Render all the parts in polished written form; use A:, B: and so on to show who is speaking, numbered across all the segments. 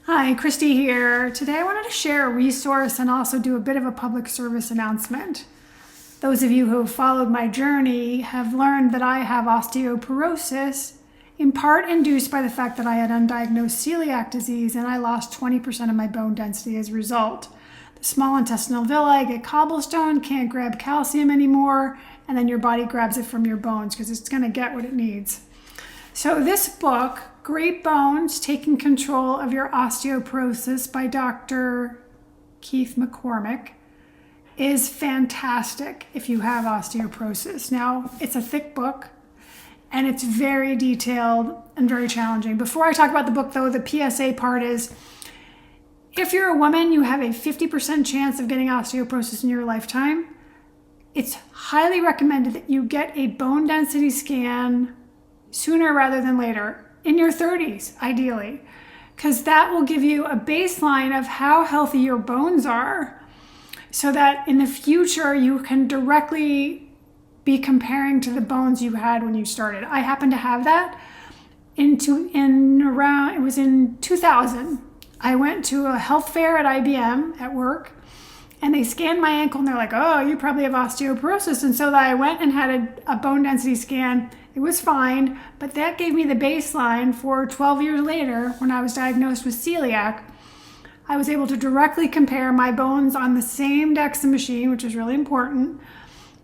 A: Hi, Christy here. Today I wanted to share a resource and also do a bit of a public service announcement. Those of you who have followed my journey have learned that I have osteoporosis, in part induced by the fact that I had undiagnosed celiac disease and I lost 20% of my bone density as a result. The small intestinal villi, I get cobblestone, can't grab calcium anymore, and then your body grabs it from your bones because it's going to get what it needs. So this book, Great Bones, Taking Control of Your Osteoporosis by Dr. Keith McCormick, is fantastic if you have osteoporosis. Now, it's a thick book and it's very detailed and very challenging. Before I talk about the book though, the PSA part is, if you're a woman, you have a 50% chance of getting osteoporosis in your lifetime. It's highly recommended that you get a bone density scan sooner rather than later, in your 30s, ideally, because that will give you a baseline of how healthy your bones are so that in the future you can directly be comparing to the bones you had when you started. I happen to have that it was in 2000. I went to a health fair at IBM at work and they scanned my ankle and they're like, oh, you probably have osteoporosis. And so I went and had a bone density scan. It was fine, but that gave me the baseline for 12 years later when I was diagnosed with celiac. I was able to directly compare my bones on the same DEXA machine, which is really important,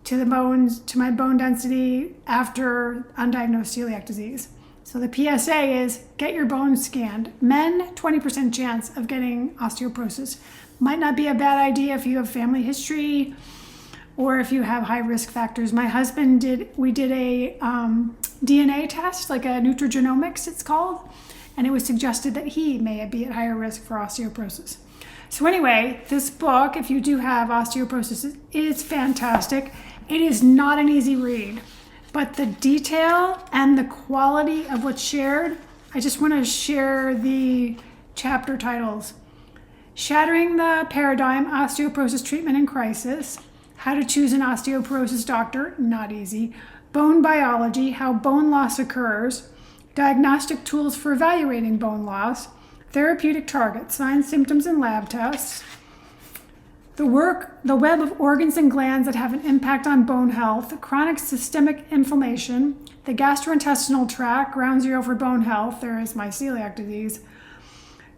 A: to my bone density after undiagnosed celiac disease. So the PSA is get your bones scanned. Men, 20% chance of getting osteoporosis. Might not be a bad idea if you have family history or if you have high risk factors. My husband we did a DNA test, like a nutrigenomics it's called, and it was suggested that he may be at higher risk for osteoporosis. So anyway, this book, if you do have osteoporosis, is fantastic. It is not an easy read, but the detail and the quality of what's shared, I just want to share the chapter titles. Shattering the Paradigm, Osteoporosis Treatment in Crisis. How to choose an osteoporosis doctor, not easy. Bone biology, how bone loss occurs. Diagnostic tools for evaluating bone loss. Therapeutic targets, signs, symptoms, and lab tests. The web of organs and glands that have an impact on bone health. Chronic systemic inflammation. The gastrointestinal tract, ground zero for bone health. There is my celiac disease.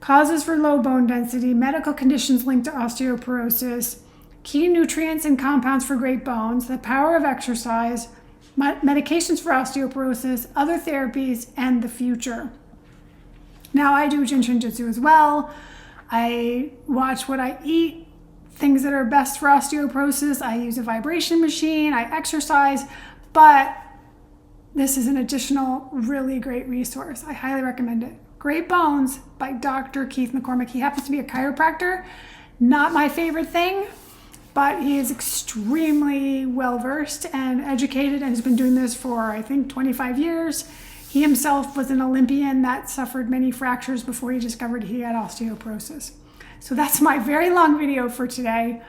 A: Causes for low bone density. Medical conditions linked to osteoporosis. Key nutrients and compounds for great bones, the power of exercise, medications for osteoporosis, other therapies, and the future. Now I do Jinshin as well. I watch what I eat, things that are best for osteoporosis. I use a vibration machine, I exercise, but this is an additional really great resource. I highly recommend it. Great Bones by Dr. Keith McCormick. He happens to be a chiropractor. Not my favorite thing, but he is extremely well-versed and educated and has been doing this for, I think, 25 years. He himself was an Olympian that suffered many fractures before he discovered he had osteoporosis. So that's my very long video for today,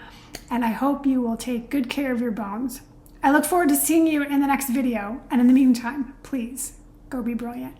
A: and I hope you will take good care of your bones. I look forward to seeing you in the next video, and in the meantime, please, go be brilliant.